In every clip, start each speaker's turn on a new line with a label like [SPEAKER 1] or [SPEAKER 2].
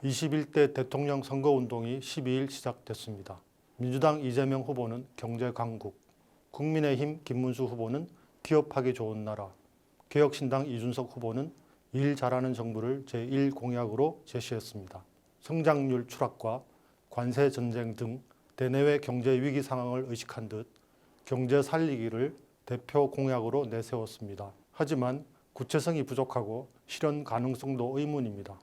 [SPEAKER 1] 21대 대통령 선거운동이 12일 시작됐습니다. 민주당 이재명 후보는 경제 강국, 국민의힘 김문수 후보는 기업하기 좋은 나라, 개혁신당 이준석 후보는 일 잘하는 정부를 제1공약으로 제시했습니다. 성장률 추락과 관세 전쟁 등 대내외 경제 위기 상황을 의식한 듯 경제 살리기를 대표 공약으로 내세웠습니다. 하지만 구체성이 부족하고 실현 가능성도 의문입니다.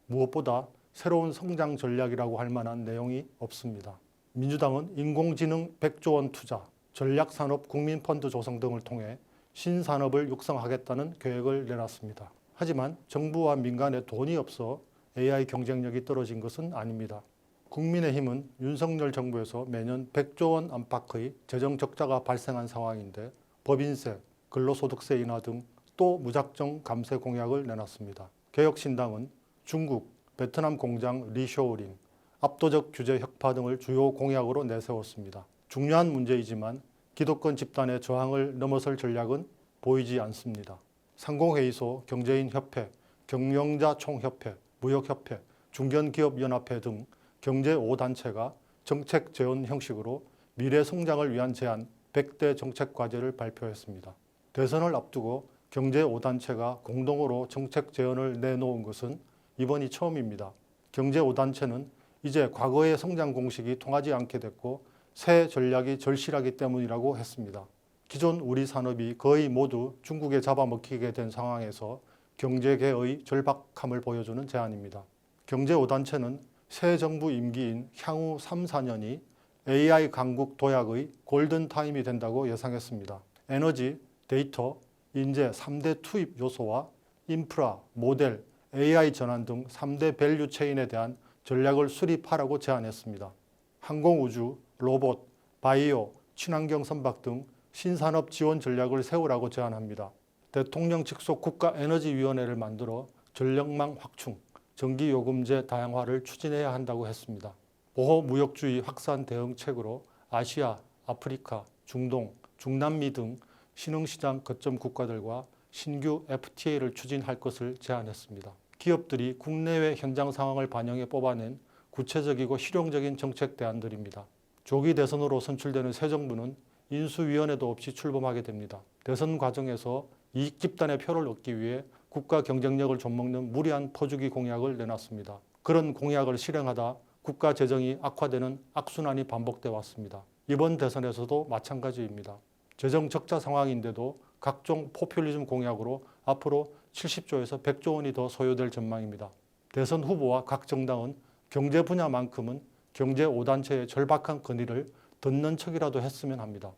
[SPEAKER 1] 무엇보다 새로운 성장 전략이라고 할 만한 내용이 없습니다. 민주당은 인공지능 100조 원 투자, 전략산업 국민펀드 조성 등을 통해 신산업을 육성하겠다는 계획을 내놨습니다. 하지만 정부와 민간에 돈이 없어 AI 경쟁력이 떨어진 것은 아닙니다. 국민의힘은 윤석열 정부에서 매년 100조 원 안팎의 재정 적자가 발생한 상황인데 법인세, 근로소득세 인하 등 또 무작정 감세 공약을 내놨습니다. 개혁신당은 중국, 베트남 공장 리쇼어링, 압도적 규제 혁파 등을 주요 공약으로 내세웠습니다. 중요한 문제이지만 기득권 집단의 저항을 넘어설 전략은 보이지 않습니다. 상공회의소, 경제인협회, 경영자총협회, 무역협회, 중견기업연합회 등 경제 5단체가 정책 제언 형식으로 미래 성장을 위한 제안 100대 정책 과제를 발표했습니다. 대선을 앞두고 경제 5단체가 공동으로 정책 제언을 내놓은 것은 이번이 처음입니다. 경제 5단체는 이제 과거의 성장 공식이 통하지 않게 됐고 새 전략이 절실하기 때문이라고 했습니다. 기존 우리 산업이 거의 모두 중국에 잡아먹히게 된 상황에서 경제계의 절박함을 보여주는 제안입니다. 경제 5단체는 새 정부 임기인 향후 3, 4년이 AI 강국 도약의 골든타임이 된다고 예상했습니다. 에너지, 데이터, 인재 3대 투입 요소와 인프라, 모델, AI 전환 등 3대 밸류 체인에 대한 전략을 수립하라고 제안했습니다. 항공우주, 로봇, 바이오, 친환경 선박 등 신산업 지원 전략을 세우라고 제안합니다. 대통령 직속 국가에너지위원회를 만들어 전력망 확충, 전기요금제 다양화를 추진해야 한다고 했습니다. 보호무역주의 확산 대응책으로 아시아, 아프리카, 중동, 중남미 등 신흥시장 거점 국가들과 신규 FTA를 추진할 것을 제안했습니다. 기업들이 국내외 현장 상황을 반영해 뽑아낸 구체적이고 실용적인 정책 대안들입니다. 조기 대선으로 선출되는 새 정부는 인수위원회도 없이 출범하게 됩니다. 대선 과정에서 이익 집단의 표를 얻기 위해 국가 경쟁력을 좀먹는 무리한 퍼주기 공약을 내놨습니다. 그런 공약을 실행하다 국가 재정이 악화되는 악순환이 반복돼 왔습니다. 이번 대선에서도 마찬가지입니다. 재정 적자 상황인데도 각종 포퓰리즘 공약으로 앞으로 70조에서 100조 원이 더 소요될 전망입니다. 대선 후보와 각 정당은 경제 분야만큼은 경제 5단체의 절박한 건의를 듣는 척이라도 했으면 합니다.